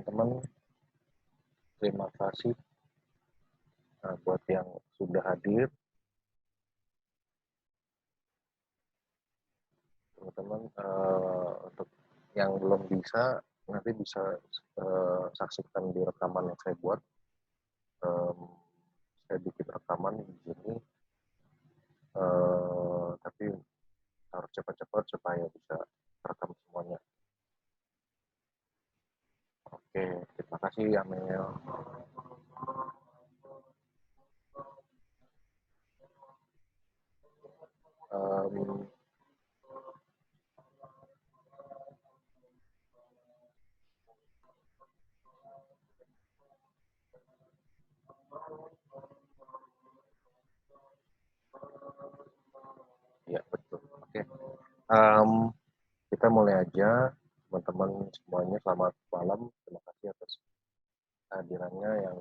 teman-teman, terima kasih buat yang sudah hadir. Teman-teman, untuk yang belum bisa, nanti bisa saksikan di rekaman yang saya buat. Saya bikin rekaman di sini, tapi harus cepat-cepat supaya bisa rekam semuanya. Oke, terima kasih Amel. Ya, betul. Oke. Kita mulai aja, teman-teman semuanya. Selamat malam. Terima kasih atas hadirannya yang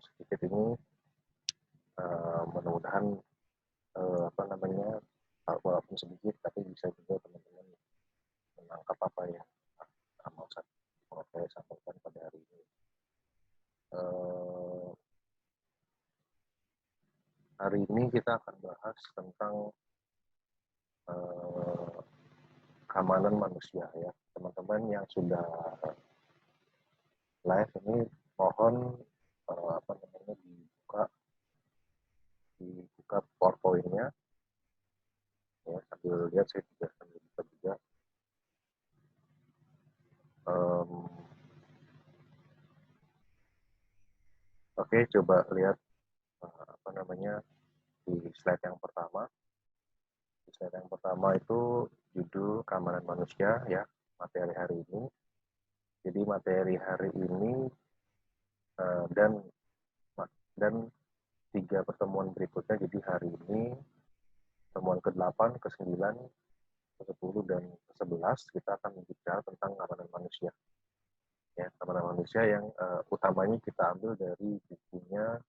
sedikit ini. Mudah-mudahan walaupun sedikit, tapi bisa juga teman-teman menangkap apa ya mau saya sampaikan pada hari ini. Hari ini kita akan bahas tentang keamanan manusia ya. Teman-teman yang sudah live ini mohon dibuka PowerPoint-nya ya, sambil lihat saya juga sambil buka juga. Oke, coba lihat di slide yang pertama. Di slide yang pertama itu judul keamanan manusia ya, materi hari ini. Jadi materi hari ini dan 3 pertemuan berikutnya. Jadi hari ini pertemuan ke-8, ke-9, ke-10 dan ke-11 kita akan bicara tentang keamanan manusia. Ya, keamanan manusia yang utamanya kita ambil dari bukunya.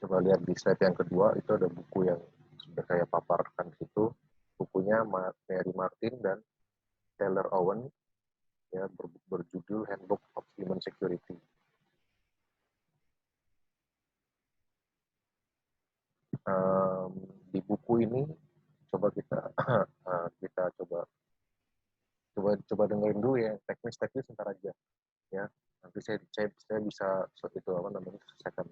Coba lihat di slide yang kedua, itu ada buku yang sudah saya paparkan di situ. Bukunya Mary Martin dan Taylor Owen ya, berjudul Handbook of Human Security. Di buku ini coba kita coba dengerin dulu ya, teknis ntar aja ya, nanti saya bisa selesaikan.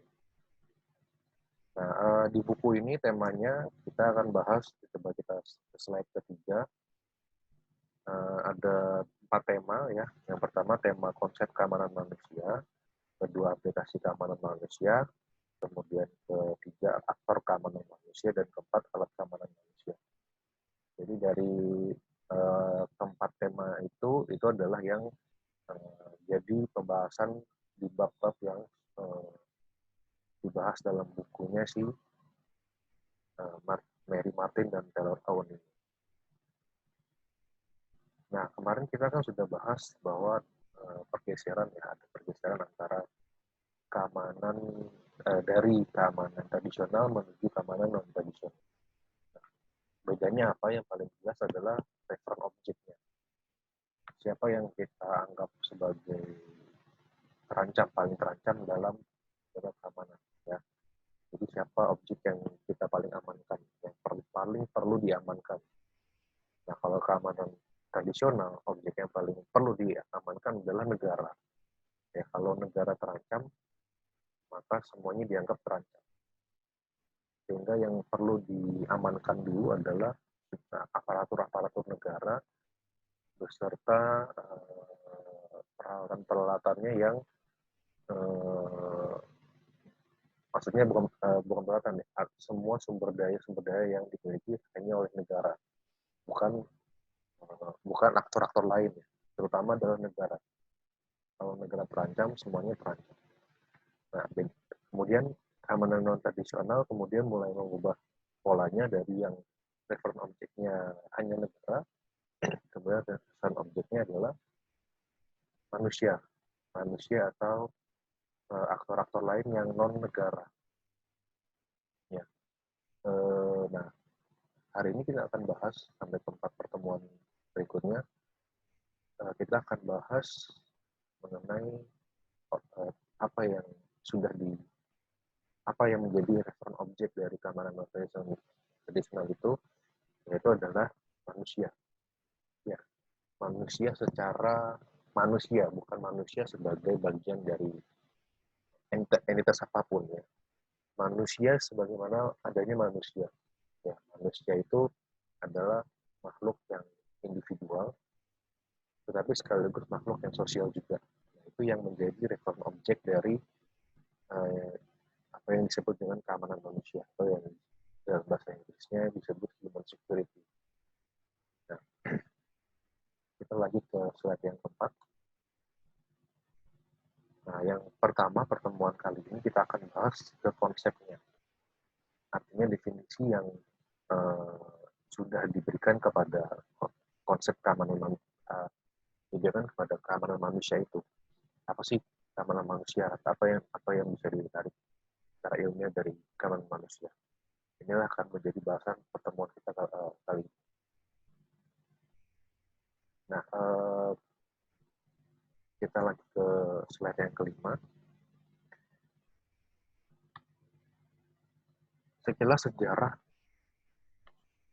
Nah, di buku ini temanya kita akan bahas, coba kita slide ketiga. Ada 4 tema ya. Yang pertama tema konsep keamanan manusia, kedua aplikasi keamanan manusia, kemudian ketiga aktor keamanan manusia, dan keempat alat keamanan manusia. Jadi dari keempat tema itu adalah yang jadi pembahasan di bab-bab yang dibahas dalam bukunya si Mary Martin dan Taylor Owen ini. Nah, kemarin kita kan sudah bahas bahwa pergeseran ya, ada pergeseran antara keamanan dari keamanan tradisional menuju keamanan non tradisional. Nah, bedanya apa? Yang paling jelas adalah reference objeknya. Siapa yang kita anggap sebagai paling terancam dalam keamanan ya. Jadi siapa objek yang kita paling amankan, yang paling perlu diamankan. Nah, kalau keamanan tradisional, objek yang paling perlu diamankan adalah negara. Ya, kalau negara terancam, maka semuanya dianggap terancam. Sehingga yang perlu diamankan dulu adalah aparatur negara beserta peralatan-peralatannya yang maksudnya bukan peralatan, semua sumber daya yang dimiliki hanya oleh negara, bukan aktor-aktor lain, terutama adalah negara. Kalau negara terancam, semuanya terancam. Nah, kemudian keamanan non tradisional kemudian mulai mengubah polanya dari yang reference objeknya hanya negara, kemudian reference objeknya adalah manusia atau aktor-aktor lain yang non negara. Ya. Nah, hari ini kita akan bahas sampai 4 pertemuan berikutnya kita akan bahas mengenai apa yang sudah apa yang menjadi reference objek dari keamanan tradisional itu, yaitu adalah manusia. Ya, manusia secara manusia, bukan manusia sebagai bagian dari entitas apapun ya. Manusia sebagaimana adanya manusia. Ya, manusia itu adalah makhluk yang individual, tetapi sekaligus makhluk yang sosial juga. Nah, itu yang menjadi reference objek dari apa yang disebut dengan keamanan manusia, atau yang dalam bahasa Inggrisnya disebut human security. Nah, kita lanjut ke slide yang keempat. Nah, yang pertama, pertemuan kali ini kita akan bahas ke konsepnya. Artinya definisi yang sudah diberikan kepada konsep keamanan diberikan kepada keamanan manusia itu. Apa sih keamanan manusia? Apa yang bisa ditarik secara ilmiah dari keamanan manusia? Inilah akan menjadi bahasan pertemuan kita kali ini. Nah, kita lanjut ke slide yang kelima. Sekilas sejarah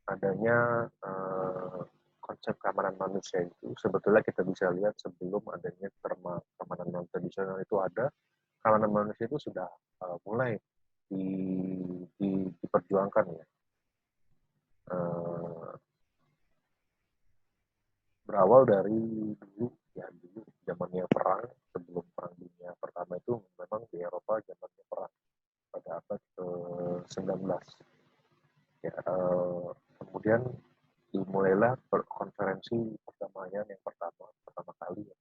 adanya konsep keamanan manusia itu sebetulnya kita bisa lihat sebelum adanya terma keamanan non tradisional itu ada, keamanan manusia itu sudah mulai diperjuangkan ya. Berawal dari dulu zamannya perang, sebelum perang dunia pertama itu memang di Eropa zamannya perang pada abad ke-19. Ya, kemudian dimulailah konferensi perdamaian yang pertama kali ya,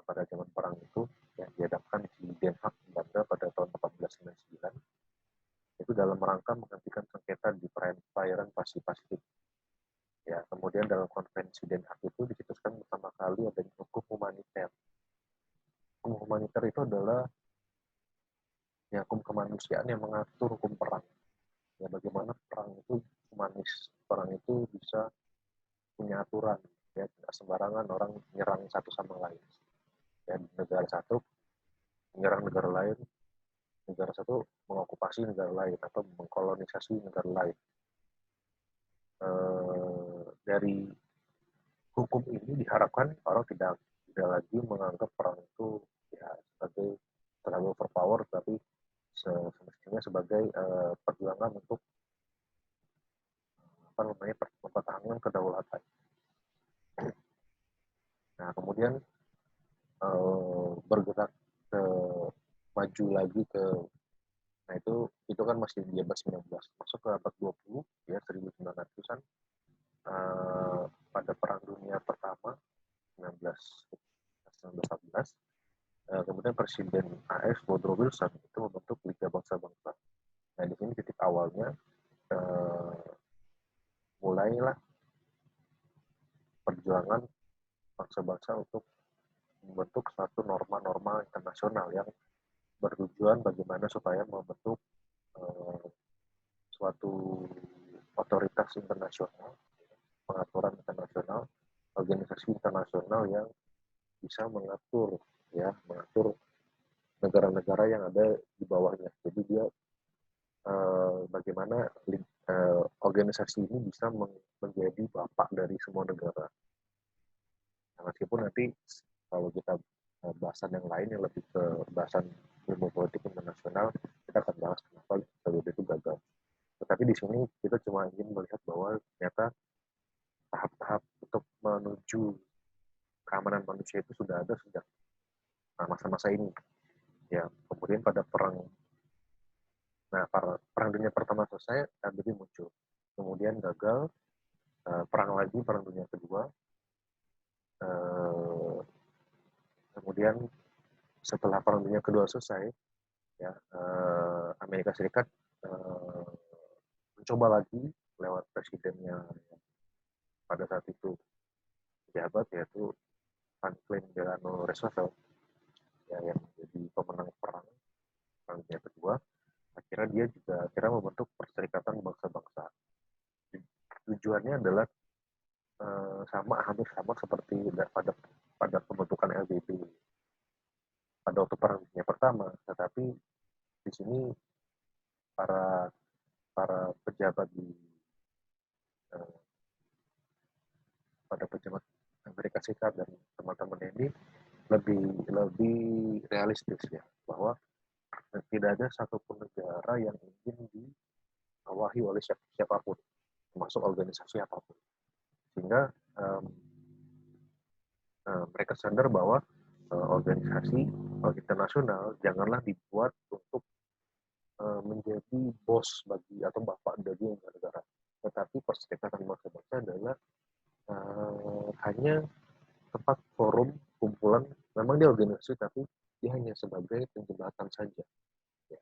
pada zaman perang itu yang diadakan di Den Haag, Belanda pada tahun 1899. Itu dalam rangka menghentikan sengketa di perairan Pasifik. Ya, kemudian dalam konvensi Den Haag itu dicetuskan pertama kali adanya hukum humaniter. Hukum humaniter itu adalah ya, hukum kemanusiaan yang mengatur hukum perang. Ya, bagaimana perang itu humanis, perang itu bisa punya aturan, ya, tidak sembarangan orang menyerang satu sama lain. Ya, negara satu menyerang negara lain, negara satu mengokupasi negara lain atau mengkolonisasi negara lain. Dari hukum ini diharapkan orang tidak lagi menganggap perang itu ya sebagai terlalu overpower, tapi semestinya sebagai perjuangan untuk mempertahankan kedaulatan. Nah, kemudian bergerak ke maju lagi ke nah itu kan masih di abad 19, masuk ke abad 20 ya 1900-an, pada perang dunia pertama 1914, kemudian Presiden AS Woodrow Wilson itu membentuk Liga Bangsa-Bangsa. Nah, di sini titik awalnya mulailah perjuangan bangsa-bangsa untuk membentuk suatu norma-norma internasional yang bertujuan bagaimana supaya membentuk suatu otoritas internasional, pengaturan internasional, organisasi internasional yang bisa mengatur negara-negara yang ada di bawahnya. Jadi dia bagaimana organisasi ini bisa menjadi bapak dari semua negara. Nah, meskipun nanti kalau kita bahasan yang lain yang lebih ke bahasan ilmu politik internasional, kita akan bahas kenapa PBB itu gagal. Tetapi di sini kita cuma ingin melihat bahwa ternyata tahap-tahap untuk menuju keamanan manusia itu sudah ada sejak masa-masa ini. Ya, kemudian pada perang dunia pertama selesai, PBB muncul. Kemudian gagal, perang dunia kedua. Kemudian setelah perang dunia kedua selesai, ya, Amerika Serikat mencoba lagi lewat presidennya pada saat itu jabat, yaitu Franklin Delano Roosevelt, ya, yang menjadi pemenang perang dunia kedua. Akhirnya dia juga membentuk Perserikatan Bangsa-Bangsa. Tujuannya adalah hampir sama seperti pada pada pembentukan LBB pada waktu Perang Dunia Pertama, tetapi di sini para para pejabat di eh, pada pejabat Amerika Serikat dan teman-teman ini lebih lebih realistis ya, bahwa tidak ada satupun negara yang ingin diawahi oleh siapapun, termasuk organisasi apapun. Sehingga mereka sadar bahwa organisasi internasional janganlah dibuat untuk menjadi bos bagi atau bapak bagi negara, tetapi perserikatan bangsa-bangsa adalah hanya tempat forum kumpulan, memang dia organisasi tapi dia hanya sebagai penjembatan saja. Ya.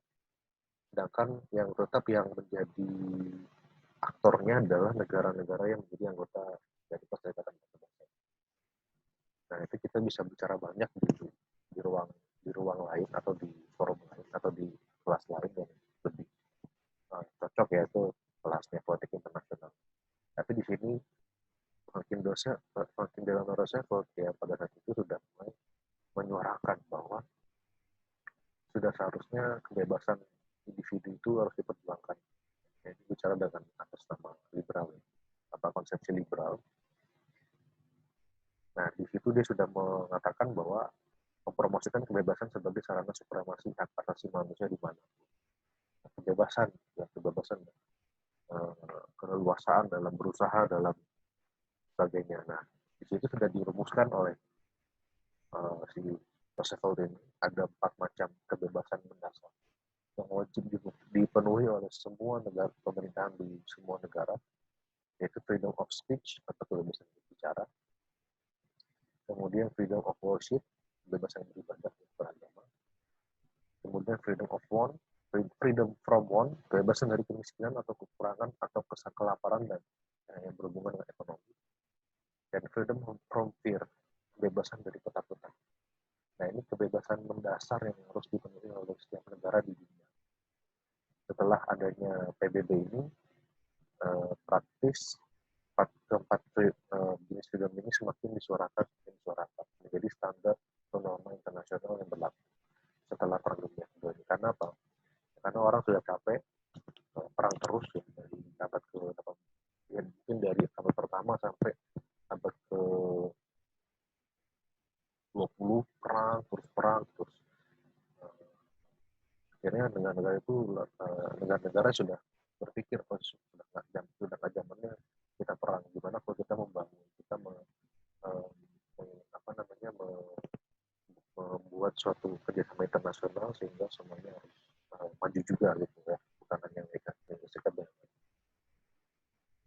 Sedangkan yang tetap yang menjadi aktornya adalah negara-negara yang menjadi anggota dari perserikatan bangsa-bangsa. Nah itu kita bisa bicara banyak di ruang lain atau di forum lain atau di kelas lain yang lebih cocok, yaitu kelasnya politik internasional. Tapi di sini makin dalam Roosevelt ya pada saat itu sudah mulai menyuarakan bahwa sudah seharusnya kebebasan individu itu harus diperjuangkan. Ini bicara dengan atas nama liberal, apa konsepsi liberal. Nah di situ dia sudah mengatakan bahwa mempromosikan kebebasan sebagai sarana supremasi hak asasi manusia di mana kebebasan, ya kebebasan, keleluasaan dalam berusaha dalam sebagainya. Nah di situ sudah dirumuskan oleh si Roosevelt ini ada 4 macam kebebasan mendasar yang wajib dipenuhi oleh semua negara, pemerintahan di semua negara, yaitu freedom of speech atau kebebasan berbicara, kemudian freedom of worship, kebebasan beribadah dan beragama, kemudian freedom of want, freedom from want, kebebasan dari kemiskinan atau kekurangan atau kelaparan dan yang berhubungan dengan ekonomi, dan freedom from fear, kebebasan dari ketakutan. Nah ini kebebasan mendasar yang harus dipenuhi oleh setiap negara di dunia. Setelah adanya PBB ini, praktis keempat jenis freedom ini semakin disuarakan menjadi standar atau norma internasional yang berlaku setelah Perang Dunia Kedua ini. Karena apa? Karena orang sudah capek perang terus ya, dari abad ke ya, mungkin dari abad pertama sampai abad ke 20 perang terus akhirnya negara-negara sudah berpikir sudah nggak zamannya kita perang, gimana kalau kita membangun, kita membuat suatu kerjasama internasional sehingga semuanya harus maju juga gitu ya, bukan hanya Amerika Serikat.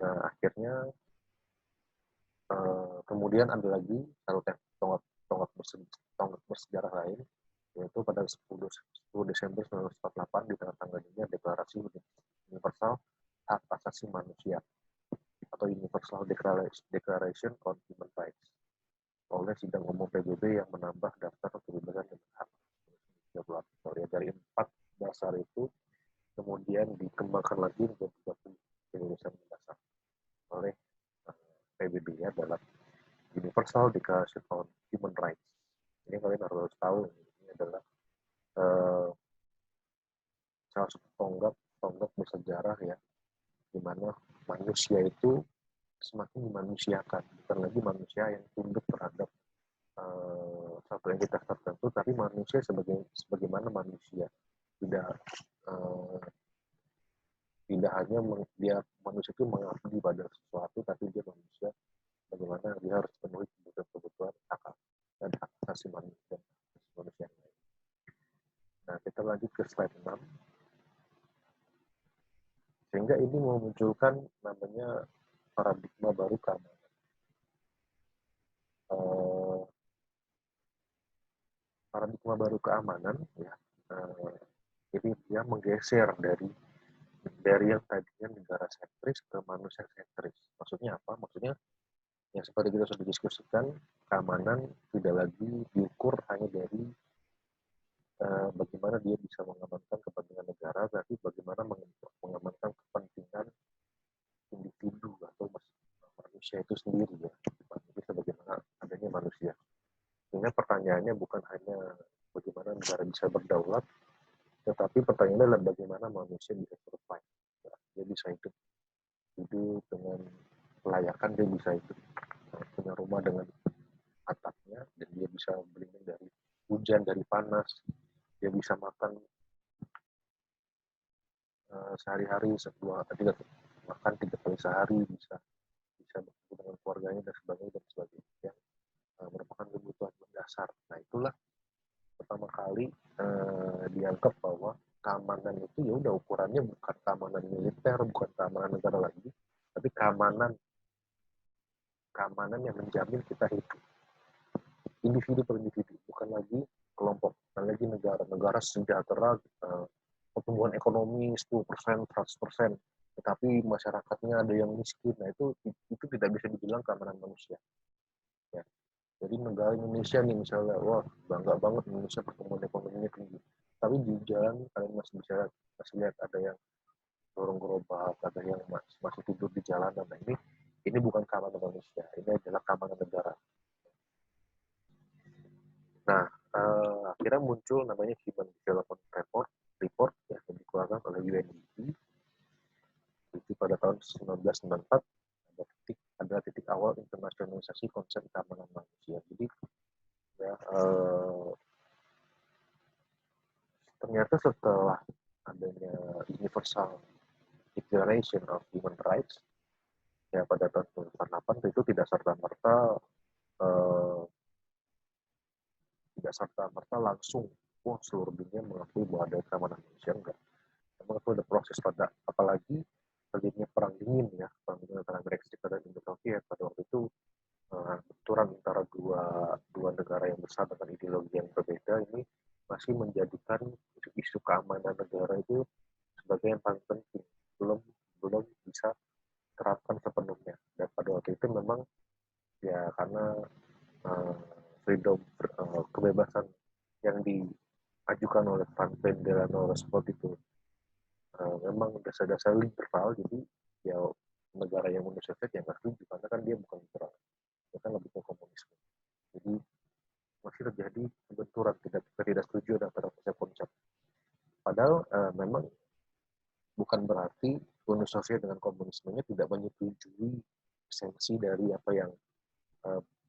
Nah akhirnya kemudian ada lagi satu tonggak bersejarah lain, yaitu pada 10 Desember 1948 di tengah-tengah dunia Deklarasi Universal Hak Asasi Manusia atau Universal Declaration on Human Rights oleh Sidang Umum PBB yang menambah daftar kebebasan dan hak dari 4 dasar itu kemudian dikembangkan lagi menjadi 30 kebebasan mendasar oleh PBB ya dalam Universal Declaration on Human Rights. Ini kalian harus tahu, ini adalah salah satu tonggak bersejarah ya, di mana manusia itu semakin dimanusiakan, bukan lagi manusia yang tunduk terhadap satu entitas tertentu, tapi manusia sebagaimana manusia, tidak hanya dia manusia itu mengabdi pada sesuatu, tapi dia manusia bagaimana dia harus penuhi kebutuhan hak dan hak asasi manusia yang lain. Nah kita lanjut ke slide 6. Sehingga ini memunculkan namanya paradigma baru keamanan. Paradigma baru keamanan ya, jadi dia menggeser dari yang tadinya negara sentris ke manusia sentris. Maksudnya apa? Maksudnya yang seperti kita sudah diskusikan, keamanan tidak lagi diukur hanya dari bagaimana dia bisa mengamankan kepentingan negara, tapi bagaimana mengamankan kepentingan individu atau manusia itu sendiri ya. Jadi sebagaimana adanya manusia. Sehingga pertanyaannya bukan hanya bagaimana negara bisa berdaulat, tetapi pertanyaannya adalah bagaimana manusia bisa survive. Ya, dia bisa hidup dengan kelayakan, dia bisa hidup punya rumah dengan atapnya, dan dia bisa berlindung dari hujan, dari panas, dia bisa makan sehari-hari makan 3 kali sehari, bisa bertemu dengan keluarganya dan sebagainya yang merupakan kebutuhan mendasar. Nah itulah pertama kali dianggap bahwa keamanan itu ya udah ukurannya bukan keamanan militer, bukan keamanan negara lagi, tapi keamanan yang menjamin kita hidup individu per individu, bukan lagi kelompok, bukan lagi negara sejahtera, pertumbuhan ekonomi 10%, 100%, tetapi masyarakatnya ada yang miskin. Nah itu tidak bisa dibilang keamanan manusia. Ya. Jadi negara Indonesia nih misalnya, wah bangga banget Indonesia pertumbuhan ekonominya tinggi. Tapi di jalan kalian masih lihat ada yang dorong gerobak, ada yang masih tidur di jalanan. Nah ini bukan keamanan manusia, ini adalah keamanan negara. Nah, akhirnya muncul namanya Human Development Report yang dikeluarkan oleh UNDP. Itu pada tahun 1994 adalah titik awal internasionalisasi konsep keamanan manusia. Jadi ya, ternyata setelah adanya Universal Declaration of Human Rights ya pada tahun 1948 itu tidak serta-merta langsung seluruh dunia mengakui bahwa ada keamanan manusia, enggak. Memang itu ada proses apalagi terjadinya perang dingin antara Amerika Serikat dan Uni Soviet pada waktu itu, benturan antara dua negara yang besar dengan ideologi yang berbeda ini masih menjadikan isu keamanan negara itu sebagai yang paling penting, belum bisa terapkan sepenuhnya. Dan pada waktu itu memang ya karena kebebasan yang diajukan oleh Franklin Delano Roosevelt itu memang dasar-dasar liberal, jadi ya negara yang Uni Soviet yang nggak setuju karena kan dia bukan liberal, dia kan lebih ke komunisme. Jadi masih terjadi benturan tidak setuju antara konsep-konsep. Padahal memang bukan berarti Uni Soviet dengan komunismenya tidak menyetujui esensi dari apa yang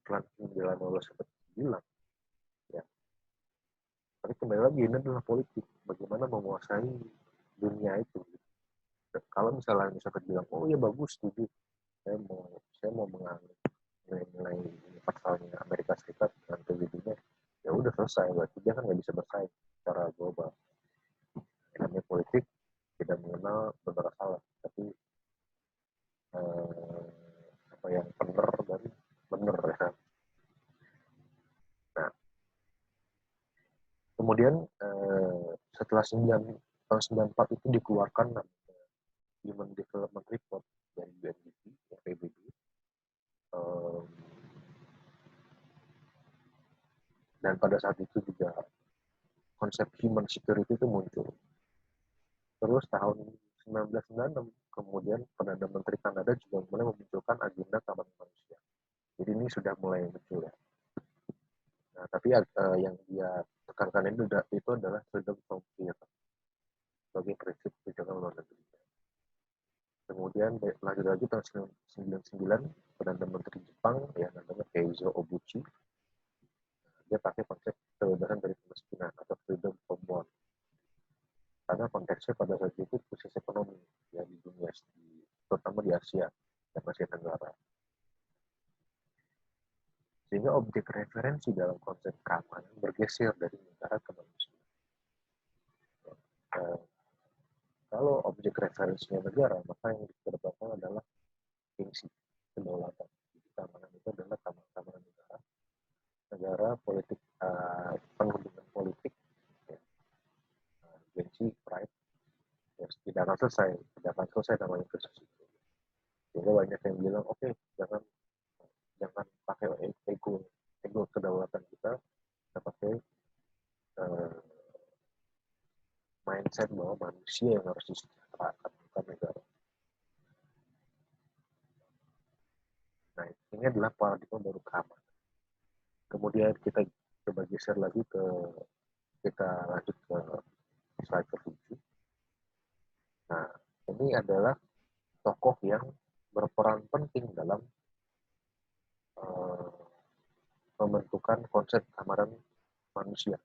Franklin Delano Roosevelt bilang. Ya. Tapi kembali lagi ini adalah politik, bagaimana menguasai dunia itu. Kalau misalnya bilang, oh ya bagus, setuju, saya mau menganut nilai-nilai universalnya Amerika Serikat dengan PBB-nya, ya udah selesai, berarti dia kan nggak bisa bersaing secara global. Namanya politik tidak mengenal benar salah, tapi apa yang benar dan benar ya. Nah, kemudian setelah tahun 94 itu dikeluarkan Human Development Report dari UNDP, ya PBB. Dan pada saat itu juga konsep human security itu muncul. Terus tahun 1996 kemudian Perdana Menteri Kanada juga mulai memunculkan agenda keamanan manusia. Jadi ini sudah mulai muncul ya. Nah, tapi yang dia tekankan itu adalah freedom from fear sebagai prinsip kebijakan luar negeri. Kemudian lanjut lagi tahun 1999 Perdana Menteri Jepang yang namanya Keizo Obuchi, dia pakai konsep kebebasan dari kemiskinan atau freedom from want. Karena konteksnya pada saat itu krisis ekonomi ya di dunia, terutama di Asia dan Asia Tenggara. Sehingga objek referensi dalam konsep keamanan bergeser dari negara ke manusia. Kalau objek referensinya negara, maka yang dikedepankan adalah fungsi kedaulatan. Jadi keamanan itu adalah keamanan negara politik, penuh dengan politik, ya, gengsi, pride, ya, tidak akan selesai namanya krisis itu. Sehingga banyak yang bilang, oke, jangan pakai ego kedaulatan kita pakai mindset bahwa manusia yang harus disejahterakan, bukan negara. Nah, ini adalah paradigma baru keamanan. Kemudian kita coba geser lagi kita lanjut ke slide ke-7. Nah, ini adalah tokoh yang berperan penting dalam uh, pembentukan konsep keamanan manusia.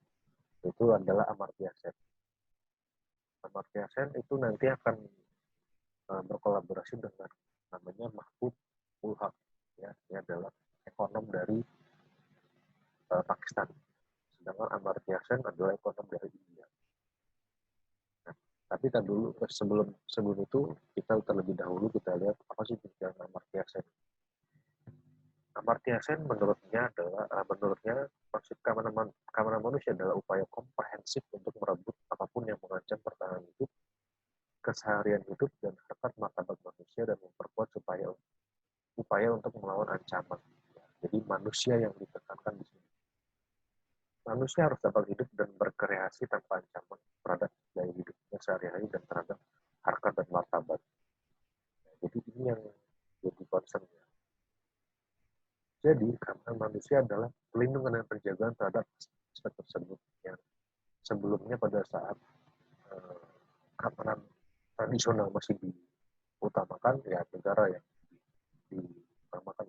Itu adalah Amartya Sen. Amartya Sen itu nanti akan berkolaborasi dengan namanya Mahbub ul Haq. Ya, ini adalah ekonom dari Pakistan. Sedangkan Amartya Sen adalah ekonom dari India. Nah, tapi kan dulu sebelum itu kita terlebih dahulu kita lihat apa sih pikiran Amartya Sen. Amartya Sen menurutnya konsep keamanan manusia adalah upaya komprehensif untuk merebut apapun yang mengancam pertahanan hidup, keseharian hidup, dan harkat martabat manusia dan memperkuat upaya untuk melawan ancaman. Jadi manusia yang ditekankan di sini. Manusia harus dapat hidup dan berkreasi tanpa ancaman terhadap gaya hidupnya sehari-hari dan terhadap harkat dan martabat. Jadi ini yang jadi concern-nya. Jadi keamanan manusia adalah pelindungan dan penjagaan terhadap aspek tersebut yang sebelumnya pada saat keamanan tradisional masih diutamakan ya negara yang diutamakan.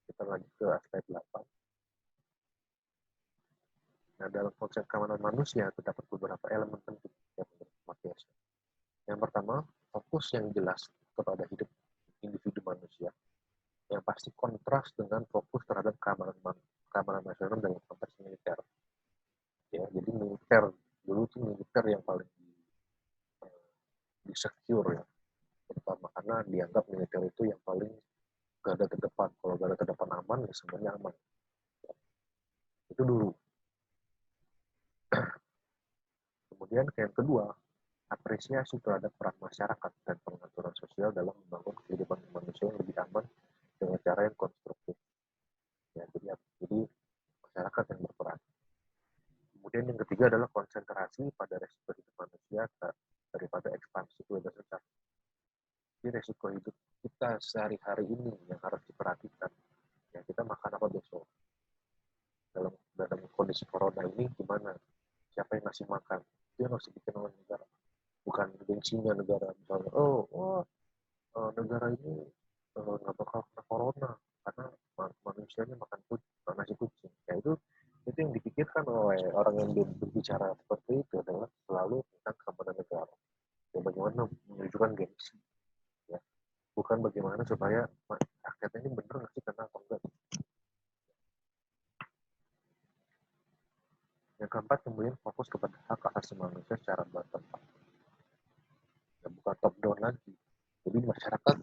Kita lanjut ke aspek 8. Nah, dalam konsep keamanan manusia terdapat beberapa elemen penting yang menurut Matias. Yang pertama, fokus yang jelas kepada hidup individu manusia yang pasti kontras dengan fokus terhadap keamanan nasional dalam konteks militer. Ya, jadi militer dulu tuh militer yang paling secure ya, terutama karena dianggap militer itu yang paling garda terdepan. Kalau garda terdepan aman ya semuanya aman. Itu dulu. Kemudian yang kedua, apresiasi terhadap peran masyarakat dan pengaturan sosial dalam membangun kehidupan manusia yang lebih aman dengan cara yang konstruktif. Ya, jadi masyarakat yang berperan. Kemudian yang ketiga adalah konsentrasi pada resiko hidup manusia daripada ekspansi kebebasan. Jadi resiko hidup kita sehari-hari ini yang harus diperhatikan. Ya, kita makan apa besok? Dalam kondisi corona ini gimana? Siapa yang ngasih makan? Itu yang harus dibikin oleh negara. Bukan gengsinya negara. Misalnya, negara ini nggak bakal kena corona karena manusianya makan nasi kucing. Ya itu yang dipikirkan oleh orang yang berbicara seperti itu adalah selalu tentang keamanan negara. Ya, bagaimana menunjukkan gengsi. Ya. Bukan bagaimana supaya rakyatnya ini bener nggak sih kena atau enggak. Yang keempat, kemudian fokus kepada hak asasi manusia secara bottom up. Ya, bukan top down lagi. Jadi masyarakat,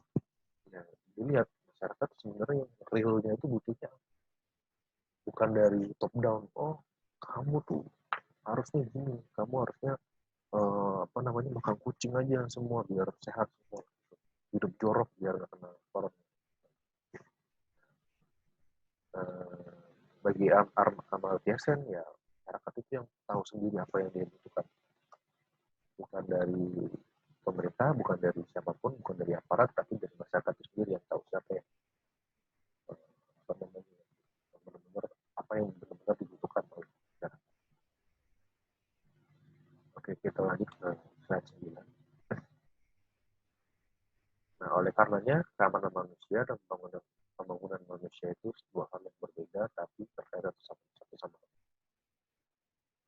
ya, dilihat masyarakat sebenarnya yang realnya itu butuhnya bukan dari top down. Oh, kamu tuh harusnya gini, kamu harusnya makan kucing aja semua biar sehat semua, hidup jorok biar nggak kena corona. Bagi Amartya Sen ya masyarakat itu yang tahu sendiri apa yang dia butuhkan, bukan dari pemerintah, bukan dari siapapun, bukan dari aparat, tapi dari masyarakat itu sendiri yang tahu siapa yang benar-benar apa yang benar-benar dibutuhkan oleh masyarakat. Oke, kita lanjut ke slide 9. Nah, oleh karenanya keamanan manusia dan pembangunan manusia itu sebuah hal yang berbeda tapi terkait satu sama lain.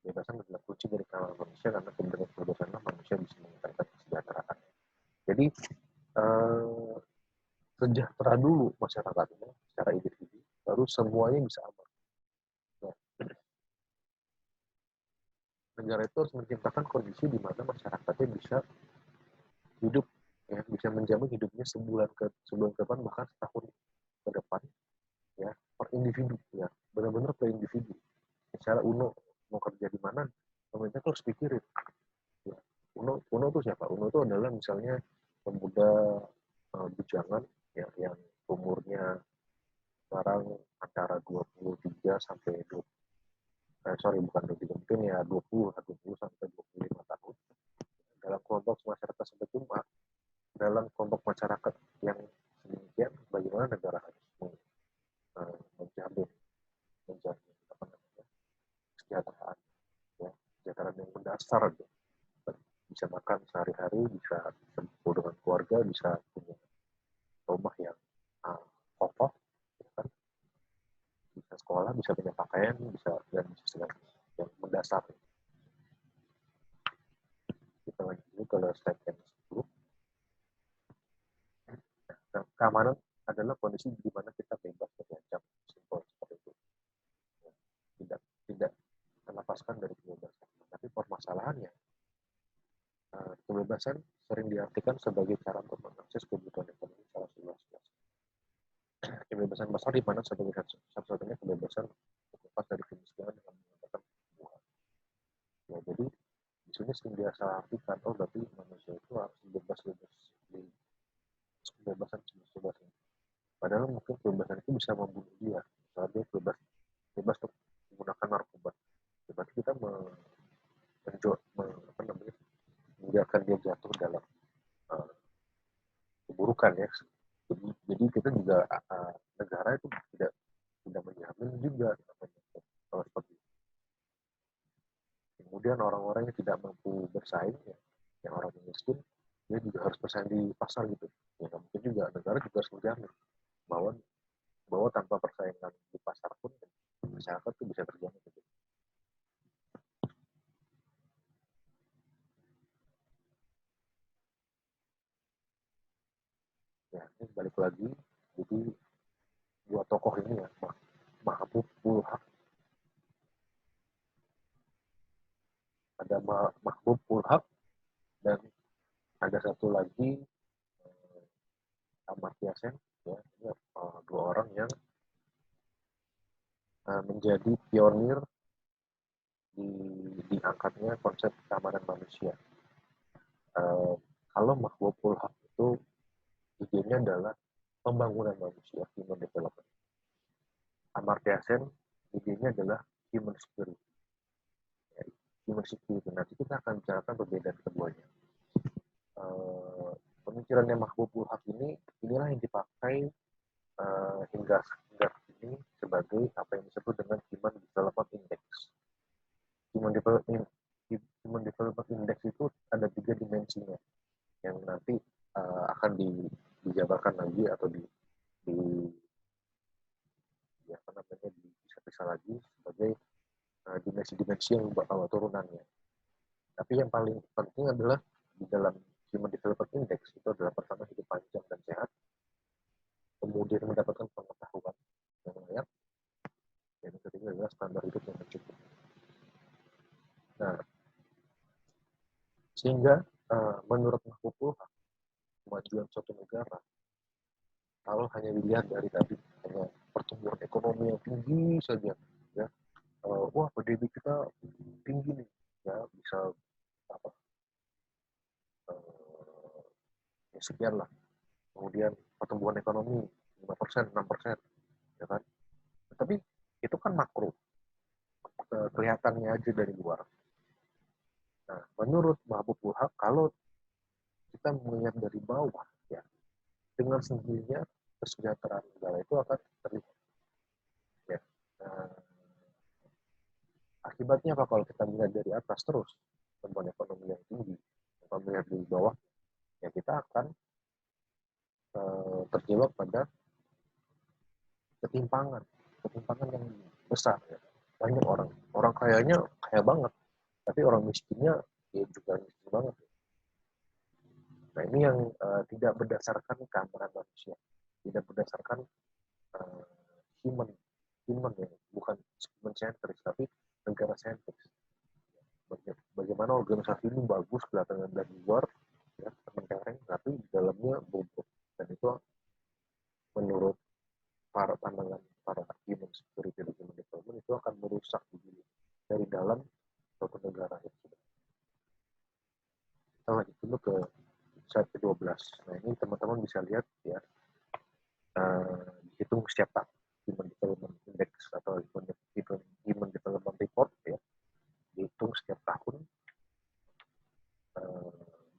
Kebebasan adalah kunci dari keamanan manusia karena dengan kebebasanlah manusia bisa meningkatkan kesejahteraan. Jadi sejahtera dulu masyarakatnya secara individu, baru semuanya bisa aman. Nah, negara itu harus menciptakan kondisi di mana masyarakatnya bisa hidup, ya, bisa menjamin hidupnya sebulan ke depan bahkan setahun ke depan, ya, per individu, ya, benar-benar per individu. Misalnya Uno mau kerja di mana, pemerintah tuh harus pikirin. Ya, Uno tuh siapa? Uno tuh adalah misalnya pemuda bujangan ya, yang umurnya sekarang antara 23 sampai 20, bukan 23, mungkin ya 20 sampai 25 tahun. Dalam kelompok masyarakat sampai Jumat, dalam kelompok masyarakat yang sedemikian, bagaimana negara harus menjamin sehari-hari, bisa berkumpul dengan keluarga, bisa punya rumah yang kokoh, ya kan? Bisa sekolah, bisa punya pakaian, bisa dan bisa segala yang mendasar. Kita lanjut dulu ke slide yang 10. Nah, keamanan adalah kondisi di mana kita bebas dari ancaman, simpel seperti itu. Tidak tidak terlepaskan dari kebebasan. Tapi permasalahannya, kebebasan sering diartikan sebagai cara untuk mengakses kebutuhan ekonomi secara luas-luas. Kebebasan besar di mana sebagai satu-satunya kebebasan lepas dari kemiskinan dengan menggunakan kebutuhan. Ya, jadi di sini sering diartikan, oh berarti manusia itu harus bebas-bebas di kebebasan sebebas-bebasnya. Padahal mungkin kebebasan itu bisa membunuh dia. Misalnya dia bebas untuk menggunakan narkoba. Berarti kita membiarkan dia jatuh dalam keburukan ya. Jadi kita juga negara itu tidak menjamin juga kalau seperti itu. Kemudian orang-orang yang tidak mampu bersaing, ya, yang orang miskin, dia juga harus bersaing di pasar gitu. Ya mungkin juga negara juga harus menjamin bahwa tanpa persaingan di pasar pun masyarakat itu bisa terjamin gitu. Ya, ini balik lagi, jadi dua tokoh ini ya, Mahbubul Haq. Ada Mahbubul Haq dan ada satu lagi Amartya Sen, ya, ini dua orang yang menjadi pionir diangkatnya konsep keamanan manusia. Kalau Mahbubul Haq itu idenya adalah pembangunan manusia, human development. Amartya Sen idenya adalah human security. Ya, human security. Nanti kita akan bicarakan perbedaan keduanya. Pemikirannya Mahbubul Haq inilah yang dipakai hingga ini sebagai apa yang disebut dengan Human Development Index. Human Development Index itu ada 3 dimensinya yang nanti akan dijabarkan lagi atau bisa lagi sebagai dimensi-dimensi yang turunannya. Tapi yang paling penting adalah di dalam Human Development Index itu adalah pertama hidup panjang dan sehat, kemudian mendapatkan pengetahuan yang layak, dan yang ketiga adalah standar hidup yang mencukupi. Nah, sehingga menurut Mahbubul Haq, kemajuan suatu negara kalau hanya dilihat dari tadi hanya pertumbuhan ekonomi yang tinggi saja, ya, wah PDB kita tinggi nih, ya bisa apa, ya sekian lah. Kemudian pertumbuhan ekonomi 5%, 6%, ya kan? Tapi itu kan makro, kelihatannya aja dari luar. Nah, menurut Mahbubul Haq, kalau kita melihat dari bawah, ya, dengan sendirinya kesejahteraan negara itu akan terlihat. Ya. Nah, akibatnya apa kalau kita melihat dari atas terus, pertumbuhan ekonomi yang tinggi, kita melihat dari bawah, ya kita akan terjebak pada ketimpangan yang besar. Ya. Banyak orang kayanya kaya banget, tapi orang miskinnya ya juga miskin banget. Nah ini yang tidak berdasarkan keamanan manusia, tidak berdasarkan uh, human ya, bukan human centris tapi negara centris. Bagaimana organisasi ini bagus kelihatan dari luar, ya, mentereng, tapi di dalamnya bobrok. Dan itu menurut pandangan para human security dan human development itu akan merusak dari dalam suatu negara itu. Kita lanjut dulu ke slide ke-12. Nah ini teman-teman bisa lihat ya, dihitung setiap tahun Human Development Index atau Human Development Report ya, dihitung setiap tahun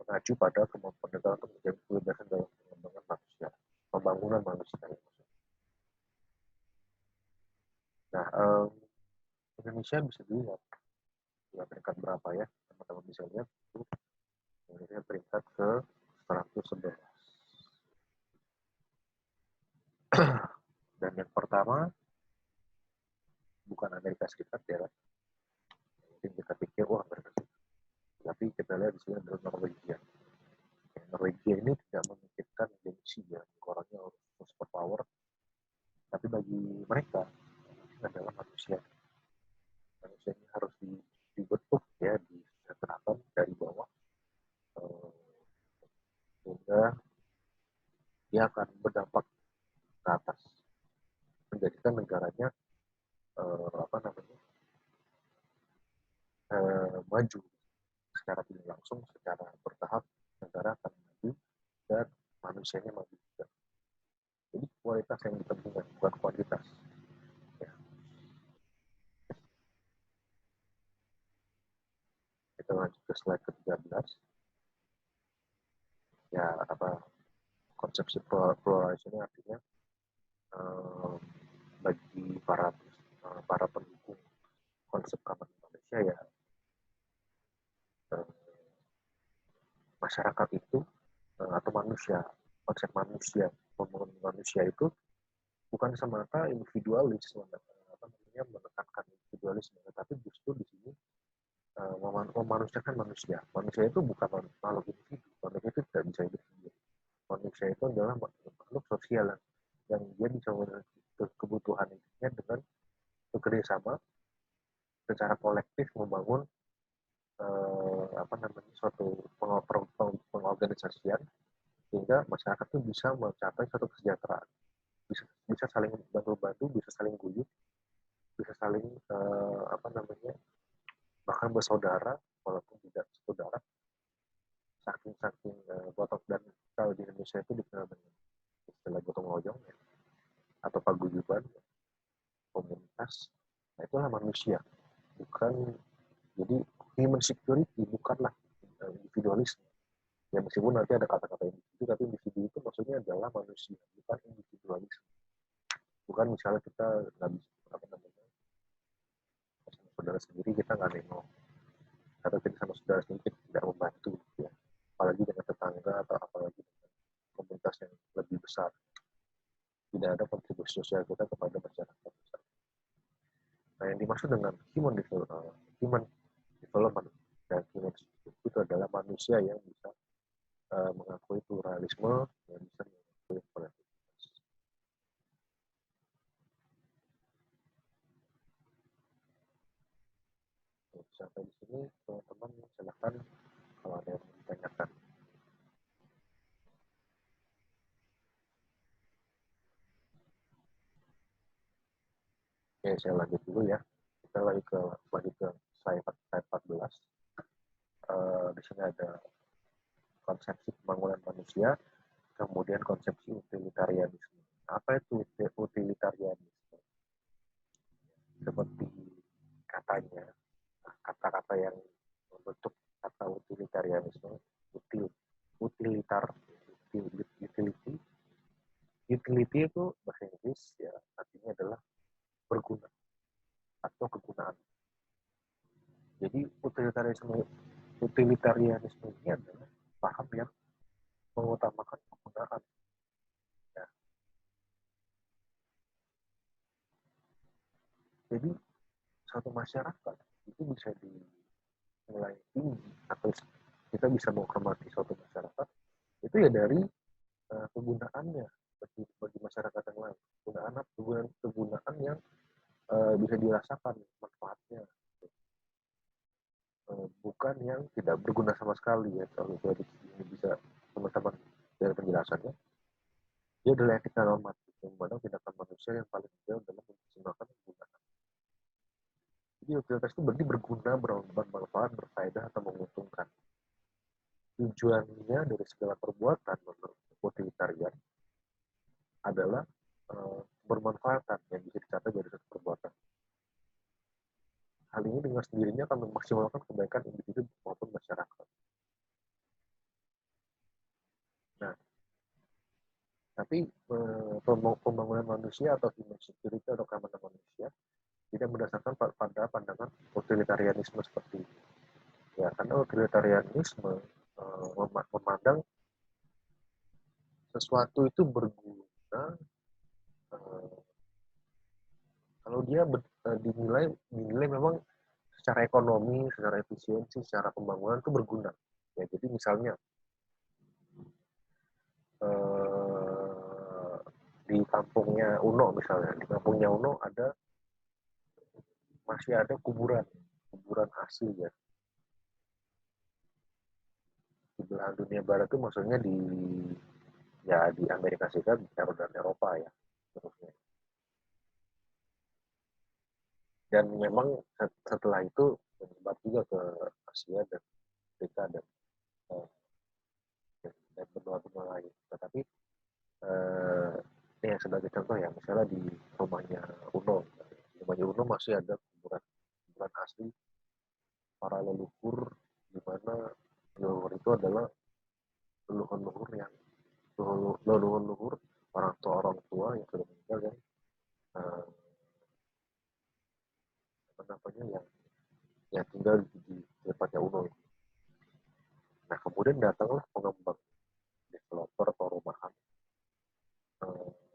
mengacu pada kemampuan negara untuk menjaga kebebasan dalam pengembangan manusia, pembangunan manusia. Nah, Indonesia bisa dilihat ya peringkat berapa ya, teman-teman bisa lihat itu Indonesia Saya peringkat ke 111. Dan yang pertama bukan Amerika Serikat ya kan. Mungkin kita pikir wah Amerika Serikat. Tapi kita lihat di sini adalah Norwegia. Norwegia ini tidak memikirkan gengsi ya, orangnya harus superpower. Tapi bagi mereka ini adalah manusia. Manusia ini harus dibentuk ya, disejahterakan dari bawah sehingga dia akan berdampak ke atas, menjadikan negaranya maju secara tidak langsung, secara bertahap negara akan maju dan manusianya maju juga. Jadi kualitas yang dipentingkan bukan kuantitas. Ya. Kita lanjut ke slide ke-13. Ya konsepsi pluralis ini artinya bagi para pendukung konsep keamanan Indonesia ya masyarakat itu atau manusia, konsep manusia, pembangunan manusia itu bukan semata individualis, menekankan individualisme, tetapi justru di sini memanusiakan manusia. Manusia itu bukan makhluk individu, manusia itu tidak bisa hidup sendiri. Manusia itu adalah makhluk sosial yang dia bisa memenuhi kebutuhan hidupnya dengan bekerjasama secara kolektif membangun suatu pengorganisasian sehingga masyarakat itu bisa mencapai suatu kesejahteraan, bisa saling bantu-bantu, bisa saling guyup, bisa saling bahkan bersaudara walaupun tidak saudara, saking gotong, dan kalau di Indonesia itu dikenal dengan istilah gotong royong ya, atau paguyuban ya, komunitas. Nah itulah manusia, bukan jadi human security bukanlah individualisme. Ya meskipun nanti ada kata-kata individu, tapi individu itu maksudnya adalah manusia, bukan individualisme. Bukan misalnya kita nggak bisa saudara sendiri kita nggak nengok, atau kita sama saudara sendiri tidak membantu, ya. Apalagi dengan tetangga atau apalagi dengan komunitas yang lebih besar. Tidak ada kontribusi sosial kita kepada masyarakat. Nah yang dimaksud dengan human development dan human itu adalah manusia yang bisa mengakui pluralisme, yang bisa mengakui kolektivitas. Sampai di sini teman-teman silakan kalau ada yang ditanyakan. Oke, saya lanjut dulu ya. Kita lanjut ke slide 14. Di sini ada konsepsi pembangunan manusia, kemudian konsepsi utilitarianisme. Apa itu utilitarianisme? Seperti katanya, kata-kata yang membentuk kata utilitarianisme, utility itu bahasa Inggris ya artinya adalah berguna atau kegunaan. Jadi utilitarianisme ini adalah paham yang mengutamakan kegunaan. Ya. Jadi suatu masyarakat itu bisa dinilai tinggi atau kita bisa menghormati suatu masyarakat itu ya dari kegunaannya bagi masyarakat yang lain, kegunaan yang bisa dirasakan manfaatnya, bukan yang tidak berguna sama sekali ya. Kalau ini bisa teman-teman dari penjelasannya, dia adalah etika normatif yang memandang tindakan manusia yang paling ideal dalam memaksimalkan kegunaan. Jadi utilitas itu berarti berguna, bermanfaat, berfaedah atau menguntungkan. Tujuannya dari segala perbuatan menurut utilitarian adalah bermanfaatan yang bisa dicapai dari satu perbuatan. Hal ini dengan sendirinya akan memaksimalkan kebaikan individu maupun masyarakat. Nah, tapi pembangunan manusia atau human security atau keamanan manusia tidak berdasarkan pada pandangan utilitarianisme seperti ini. Ya, karena utilitarianisme memandang sesuatu itu berguna uh, kalau dia dinilai memang secara ekonomi, secara efisiensi, secara pembangunan itu berguna. Ya, jadi misalnya uh, di kampungnya Uno misalnya, di kampungnya Uno masih ada kuburan asli ya. Di belahan dunia barat itu maksudnya di Amerika Serikat dan Eropa ya terusnya. Dan memang setelah itu menyebar juga ke Asia dan Afrika eh, dan benua-benua lain. Tetapi ya sebagai contoh ya misalnya di rumahnya Uno, masih ada kuburan asli para leluhur, di mana leluhur itu adalah leluhur-leluhur yang leluhur orang tua yang sudah meninggal dan uh, apa namanya yang tinggal di tempatnya Uno. Nah kemudian datanglah pengembang developer atau rumahan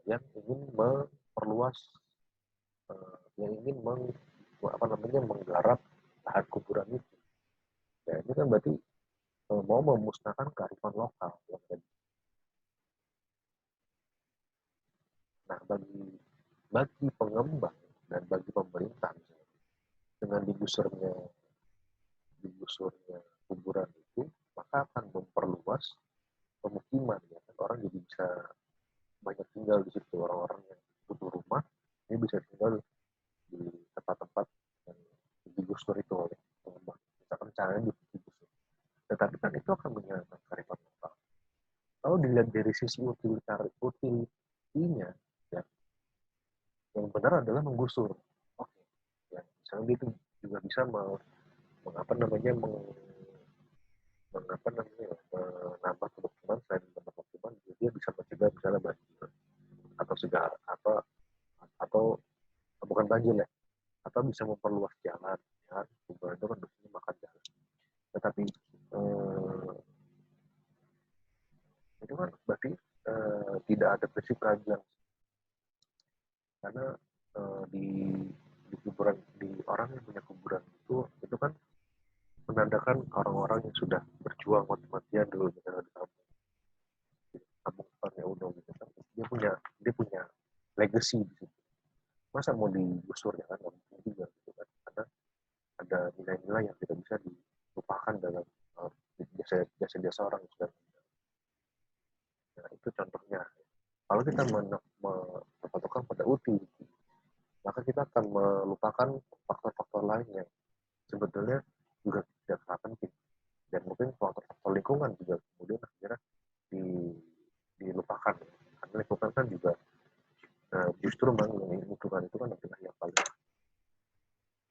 yang ingin memperluas, yang ingin menggarap lahan kuburan itu. Ya ini kan berarti mau memusnahkan kearifan lokal yang tadi. Nah bagi pengembang dan bagi pemerintah misalnya, dengan digusurnya kuburan itu, maka akan memperluas pemukiman ya kan, orang jadi bisa banyak tinggal di situ, orang-orang yang butuh rumah ini bisa tinggal di tempat-tempat yang digusur itu oleh pengembang, misalkan caranya digusur, tetapi kan itu akan menghilangkan kearifan lokal. Kalau dilihat dari sisi utilitinya ya, yang benar adalah menggusur. Oke, ya misalnya dia itu juga bisa mengapa namanya mengapa namanya menambah pemukiman, selain menambah pemukiman dia bisa mencegah misalnya banjir atau segala atau bukan banjir ya, atau bisa memperluas jalan ya, kuburan itu kan biasanya makan jalan, tetapi eh, itu kan berarti tidak ada prinsip keadilan karena di kuburan, di orang yang punya kuburan itu kan menandakan orang-orang yang sudah berjuang mati-matian dulu misalnya di kampung depannya Uno gitu kan, dia punya legacy di situ, masa mau digusur ya kan nggak mungkin juga gitu kan, karena ada nilai-nilai yang tidak bisa dilupakan dalam jasa-jasa orang yang sudah. Nah itu contohnya. Kalau kita berpatokan pada utility, maka kita akan melupakan faktor-faktor lain yang sebetulnya juga tidak sangat penting, dan mungkin faktor-faktor lingkungan juga kemudian akhirnya di, dilupakan, karena lingkungan kan juga justru lingkungan itu kan adalah yang paling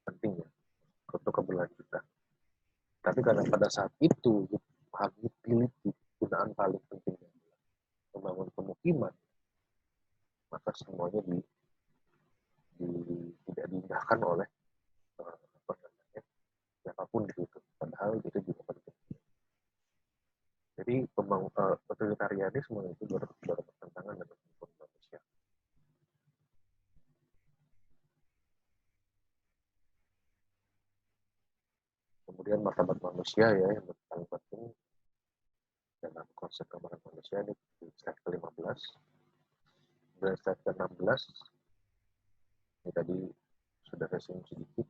penting ya untuk keberlanjutan. Tapi karena pada saat itu hal utility, gunaan paling pentingnya membangun pemukiman, maka semuanya tidak diindahkan oleh apa namanya siapapun di situ. Padahal itu juga penting. Jadi utilitarianisme itu bertentangan dengan hukum manusia. Kemudian martabat manusia ya yang paling penting dalam konsep keamanan manusia ini di slide ke-15 dan slide ke-16 ini tadi sudah resume sedikit.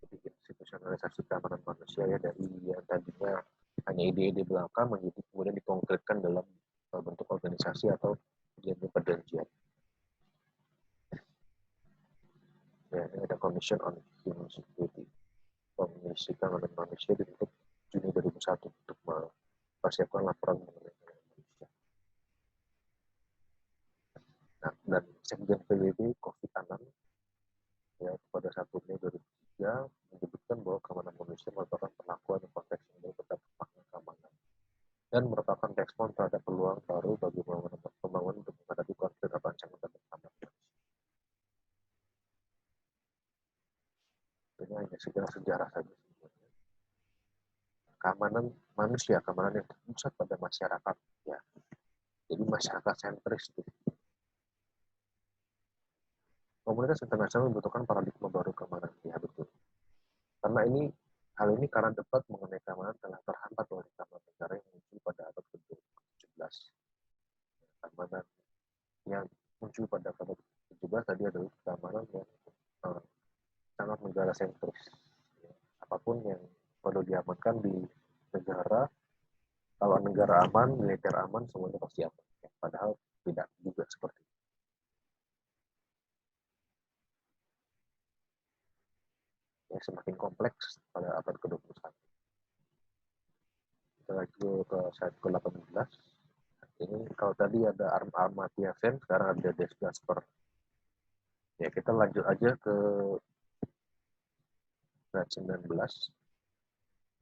Jadi institusionalisasi keamanan manusia ya dari yang tadinya hanya ide-ide belaka menjadi kemudian dikonkretkan dalam bentuk organisasi atau perjanjian-perjanjian. Ya, ini ada Commission on Human Security. Komisi Keamanan Manusia dibentuk Juni 2001 untuk mempersiapkan laporan mengenai manusia. Nah, dan Sekjen PBB Kofi Annan ya pada 1 Mei 2003 menyebutkan bahwa keamanan manusia merupakan perlakuan yang konteks yang baru terhadap makna keamanan dan merupakan respon terhadap peluang baru bagi pembangunan untuk menghadapi konflik atau ancaman terhadap keamanan manusia. Ini hanya sejarah saja sebenarnya. Keamanan manusia, keamanan yang terpusat pada masyarakat. Ya, jadi masyarakat sentris. Komunitas internasional membutuhkan paradigma baru keamanan. Ya, betul. Hal ini karena debat mengenai keamanan telah terhambat oleh keamanan negara yang muncul pada abad ke-17. Keamanan yang muncul pada abad ke-17 tadi adalah keamanan yang sangat negara sentris. Ya, apapun yang perlu diamankan di negara, kalau negara aman, militer aman, semuanya pasti aman. Ya, padahal tidak juga seperti itu. Ya, semakin kompleks pada abad ke-21. Setelah itu ke saat ke-18, ini kalau tadi ada Amartya Sen, sekarang ada Des Gasper. Ya, kita lanjut aja ke 19.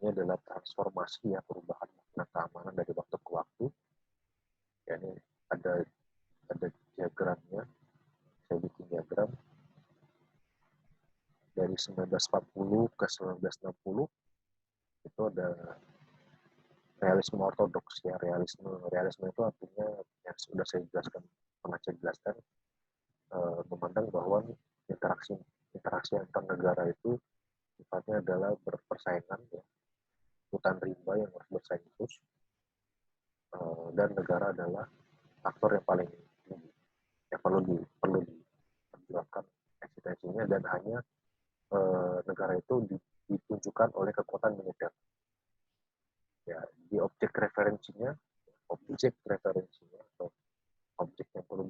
Ini adalah transformasi ya, perubahan makna keamanan dari waktu ke waktu. Ya, ini ada diagramnya. Saya bikin diagram dari 1940 ke 1960 itu ada realisme ortodoks ya. Realisme itu artinya yang sudah saya jelaskan, pernah saya jelaskan, memandang bahwa interaksi antar negara itu sifatnya adalah berpersaingan ya, hutan rimba yang harus bersaing terus, dan negara adalah faktor yang paling tinggi yang perlu diperjuangkan eksistensinya, dan hanya negara itu ditunjukkan oleh kekuatan militer. Ya, di objek referensinya atau objek yang perlu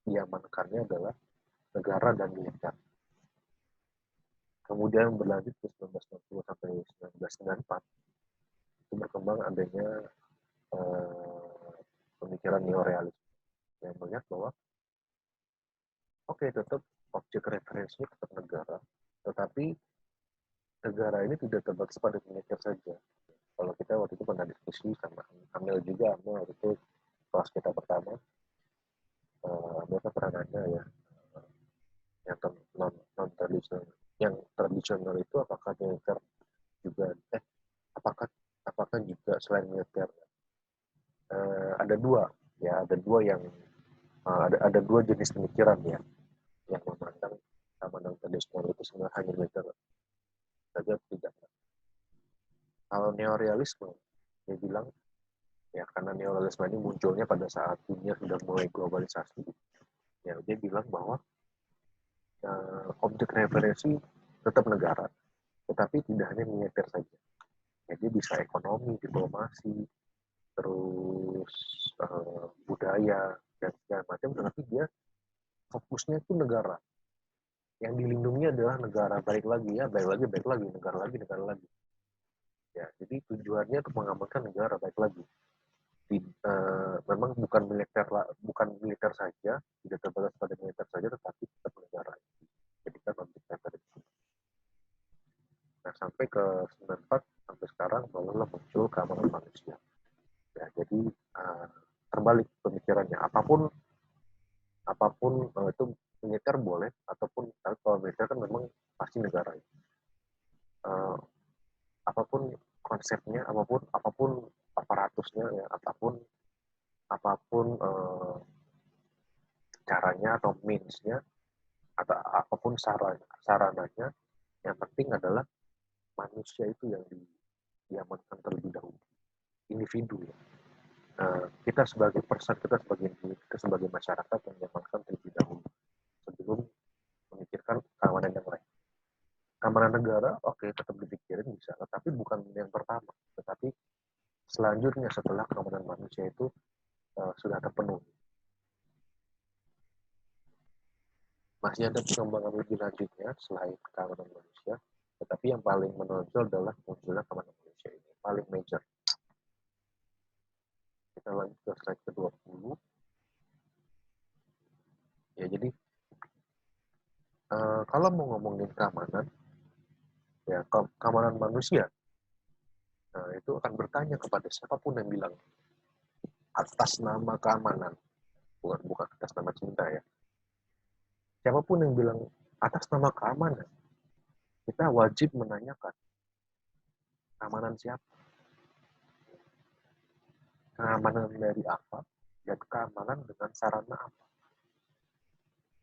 diamankannya adalah negara dan militer. Kemudian berlanjut ke 1960 sampai 1994 itu berkembang adanya pemikiran neorealisme yang melihat bahwa tetap objek referensinya tetap negara, tetapi negara ini tidak terbatas pada militer saja. Kalau kita waktu itu pernah diskusi sama Amel waktu itu kelas kita pertama, mereka pernah nanya ya, yang non tradisional, yang tradisional itu apakah militer juga apakah juga selain militer, ada dua yang ada dua jenis pemikiran ya, yang memandang keamanan tradisional itu sebenarnya hanya militer saja, tidak. Kalau neorealisme, dia bilang ya, karena neorealisme ini munculnya pada saat dunia sudah mulai globalisasi, ya dia bilang bahwa objek referensi tetap negara, tetapi tidak hanya militer saja. Jadi bisa ekonomi, diplomasi, terus budaya dan segala macam, tetapi dia fokusnya itu negara. Yang dilindungi adalah negara, balik lagi negara lagi. Ya, jadi tujuannya untuk mengamankan negara, baik lagi. Memang bukan militer saja, tidak terbatas pada militer saja, tetapi tetap negara. Jadi kan objek referensi. Nah, sampai ke 94 sampai sekarang barulah muncul keamanan manusia. Ya, jadi terbalik pemikirannya. Apapun itu militer boleh, ataupun kalau militer kan memang pasti negara. Apapun konsepnya, apapun aparatusnya ya, apapun caranya atau means-nya, atau apapun sarananya, yang penting adalah manusia itu yang diamankan terlebih dahulu, individu ya. Kita sebagai individu, kita sebagai masyarakat yang diamankan terlebih dahulu sebelum memikirkan keamanan yang lain. Keamanan negara, tetap dipikirin bisa, tetapi bukan yang pertama, tetapi selanjutnya setelah keamanan manusia itu sudah terpenuhi. Masih ada perkembangan lebih lanjutnya selain keamanan manusia, tetapi yang paling menonjol adalah munculnya keamanan manusia ini, paling major. Kita lanjut ke slide ke-20. Ya, jadi kalau mau ngomongin keamanan, ya keamanan manusia, itu akan bertanya kepada siapapun yang bilang atas nama keamanan, bukan atas nama cinta ya. Siapapun yang bilang atas nama keamanan, kita wajib menanyakan keamanan siapa. keamanan dari apa, dan keamanan dengan sarana apa.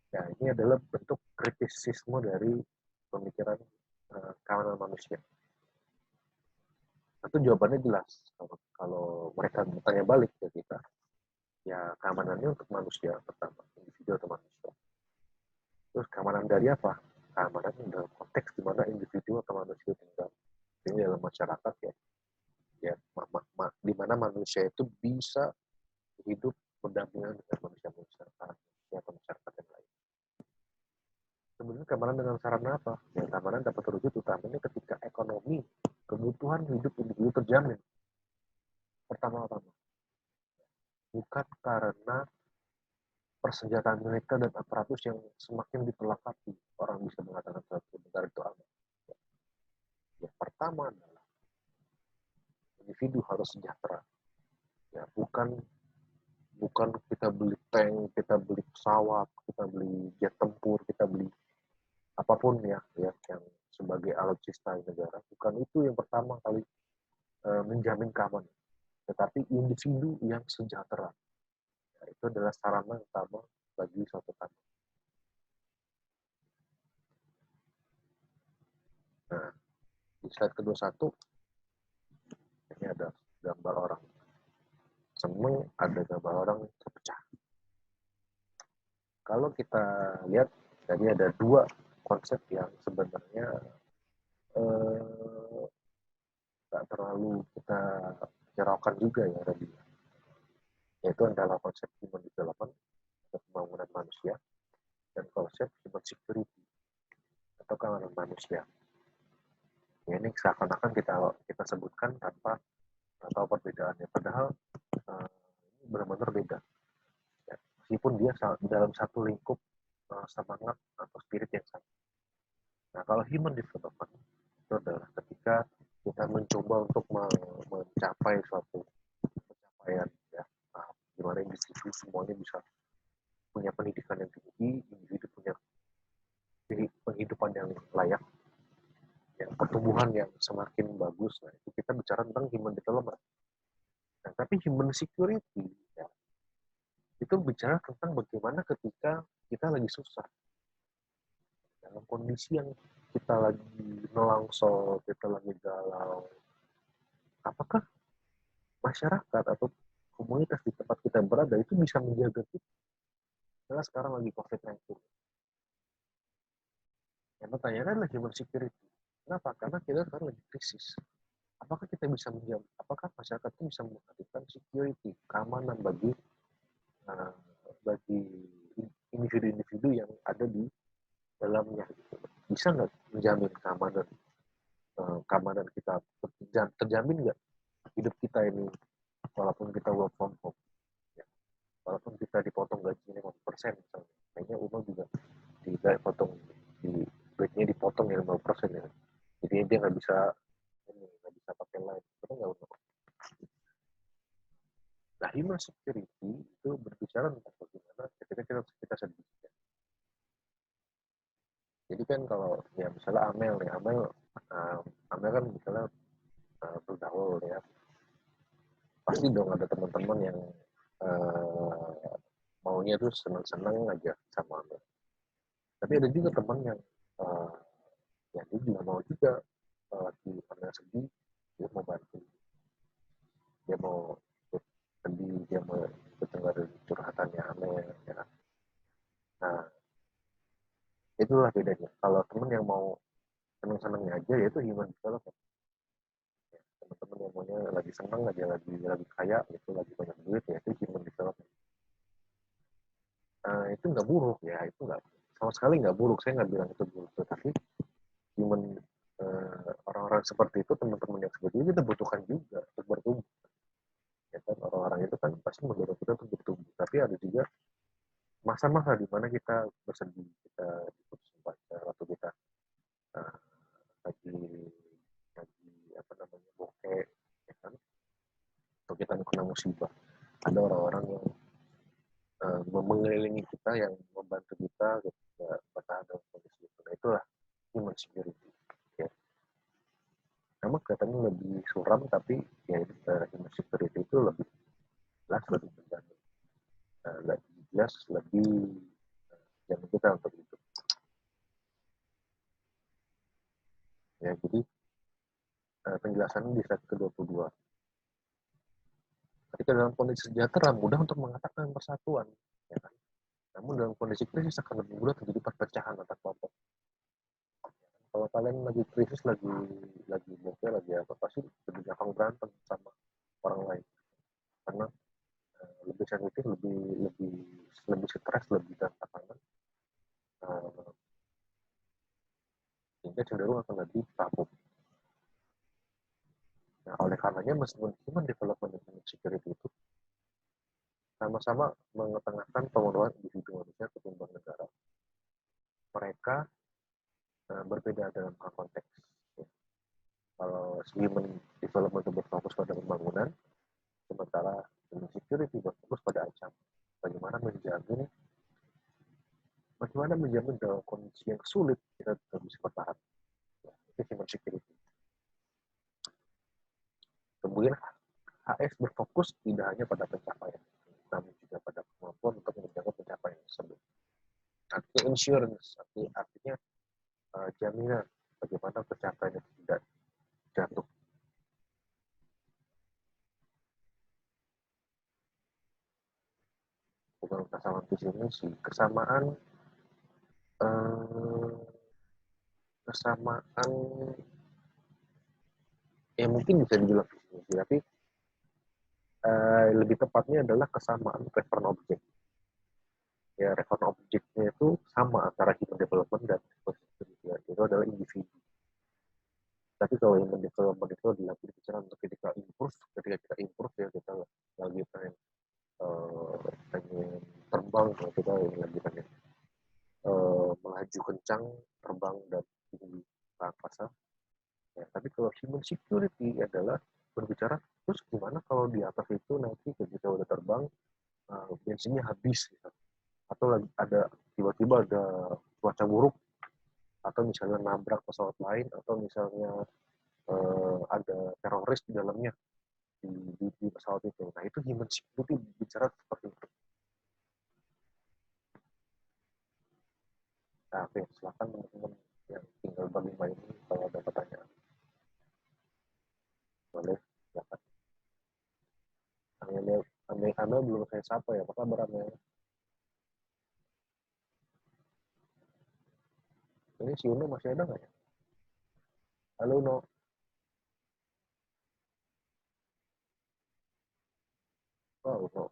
Ya, ini adalah bentuk kritisisme dari pemikiran keamanan manusia. Itu jawabannya jelas. Kalau mereka bertanya balik ke kita, ya keamanannya untuk manusia pertama, individu atau manusia. Terus keamanan dari apa? Keamanan dalam konteks di mana individu atau manusia tinggal. Ini dalam masyarakat ya, di mana manusia itu bisa hidup berdampingan dengan manusia-manusia atau masyarakat yang lain. Sebenarnya keamanan dengan sarana apa? Ya, keamanan dapat terwujud utamanya ketika ekonomi, kebutuhan hidup individu terjamin. Pertama-tama, bukan karena persenjataan militer dan aparatus yang semakin diperlengkapi, orang bisa mengatakan suatu negara itu aman. Yang pertama adalah individu harus sejahtera. Ya, bukan kita beli tank, kita beli pesawat, kita beli jet tempur, kita beli apapun ya yang sebagai alutsista negara. Bukan itu yang pertama kali menjamin keamanan, tetapi individu yang sejahtera. Ya, itu adalah sarana utama bagi suatu keamanan. Nah, di slide kedua satu ini ada gambar orang seneng, ada gambar orang terpecah. Kalau kita lihat tadi ada dua konsep yang sebenarnya nggak terlalu kita hiraukan juga ya tadi, yaitu adalah konsep human development atau pembangunan manusia dan konsep human security atau keamanan manusia. Ya, ini seakan-akan kita sebutkan tanpa tahu perbedaannya, padahal ini benar-benar beda. Ya, meskipun dia dalam satu lingkup semangat atau spirit yang sama. Nah, kalau human development itu adalah ketika kita mencoba untuk mencapai suatu pencapaian ya, di mana individu semuanya bisa punya pendidikan yang tinggi, individu punya penghidupan yang layak, yang pertumbuhan yang semakin bagus. Nah, itu kita bicara tentang human development. Nah, tapi human security ya, itu bicara tentang bagaimana ketika kita lagi susah, dalam kondisi yang kita lagi nelangso, kita lagi galau, apakah masyarakat atau komunitas di tempat kita berada itu bisa menjaga kita? Karena sekarang lagi COVID-19. Yang pertanyaannya adalah human security. Kenapa? Karena kita sekarang lagi krisis. Apakah kita bisa menjaga? Apakah masyarakat itu bisa menghadirkan security, keamanan bagi individu-individu yang ada di dalamnya? Bisa nggak menjamin keamanan kita terjamin nggak hidup kita ini walaupun kita work from home, ya. Walaupun kita dipotong gaji 50% misalnya, kayaknya Uma juga dipotong di gajinya dipotong 50% ya, jadi dia nggak bisa pakai lain, betul nggak Uma? Nah, human security itu berbicara tentang bagaimana ketika kita sedih. Ya. Jadi kan kalau ya misalnya Amel kan misalnya bergaul ya, pasti dong ada teman-teman yang maunya tuh senang-senang aja sama Amel. Tapi ada juga teman yang ya dia juga mau juga lagi Amel sedih, dia mau bantu, dia mau sedih, dia mau dengar curhatannya Amel ya. Nah, itulah bedanya. Kalau teman yang mau senang-senangnya aja, yaitu human development. Ya, teman-teman yang maunya lagi senang aja, lagi kaya, itu lagi banyak duit, ya itu human development. Itu nggak buruk ya, itu nggak sama sekali nggak buruk. Saya nggak bilang itu buruk, tetapi human orang-orang seperti itu, teman-teman yang seperti itu kita butuhkan juga untuk bertumbuh. Ya kan, orang-orang itu kan pasti mendorong kita untuk bertumbuh. Tapi ada juga masa-masa di mana kita bersedih, kita diputus pacar, atau kita uh, lagi apa namanya bokeh, ya kan? Atau kita kena musibah. Ada orang-orang yang mengelilingi kita, yang membantu kita ketika bertahan dalam kondisi itu. Nah, itulah human security. Ya. Memang kelihatannya lebih suram, tapi ya human security itu lebih jelas lebih terjamin, lebih jelas lebih jamin kita untuk itu. Ya, jadi penjelasan di slide ke-22. Ketika dalam kondisi sejahtera mudah untuk mengatakan persatuan, ya kan? Namun dalam kondisi krisis akan lebih mudah terjadi perpecahan antar kelompok. Kalau kalian lagi krisis, lagi bokeh, lagi apa, pasti lebih gampang berantem sama orang lain karena lebih sensitif, lebih lebih lebih stres, lebih gampang tekanan, sehingga cenderung akan lebih takut. Nah, oleh karenanya meskipun human development dan human security itu sama-sama mengetengahkan pemenuhan individu manusia ketimbang negara, mereka berbeda dalam hal konteks. Ya. Kalau human development itu berfokus pada pembangunan, sementara human security berfokus pada ancaman. Bagaimana menjamin dalam kondisi yang sulit kita tetap bisa bertahan. Ya, itu human security. Kemudian HS berfokus tidak hanya pada pencapaian, namun juga pada kemampuan untuk menjaga pencapaian tersebut. Artinya insurance, artinya jaminan bagaimana pencapaian itu tidak jatuh. Bukan kesamaan visi misi, kesamaan ya mungkin bisa dibilang visi misi, tapi lebih tepatnya adalah kesamaan reference object. Ya, reference objectnya itu sama antara human development dan security, ya, itu adalah individu. Tapi kalau human development itu adalah bicara untuk ketika kita improve ya kita lagi pengen terbang, ya, kita lagi pengen melaju kencang, terbang dan tinggi ke angkasa. Ya, tapi kalau human security adalah berbicara terus gimana kalau di atas itu nanti ketika udah terbang bensinnya habis gitu. Atau lagi ada tiba-tiba ada cuaca buruk atau misalnya nabrak pesawat lain atau misalnya ada teroris di dalamnya di pesawat itu. Nah itu human security bicara seperti itu. Nah, oke, silakan teman-teman yang tinggal berlima ini kalau ada pertanyaan boleh silakan. Amel belum saya sapa ya, apa kabar Amel? Ini si Uno masih ada nggak ya? Halo Uno. Oh, Uno.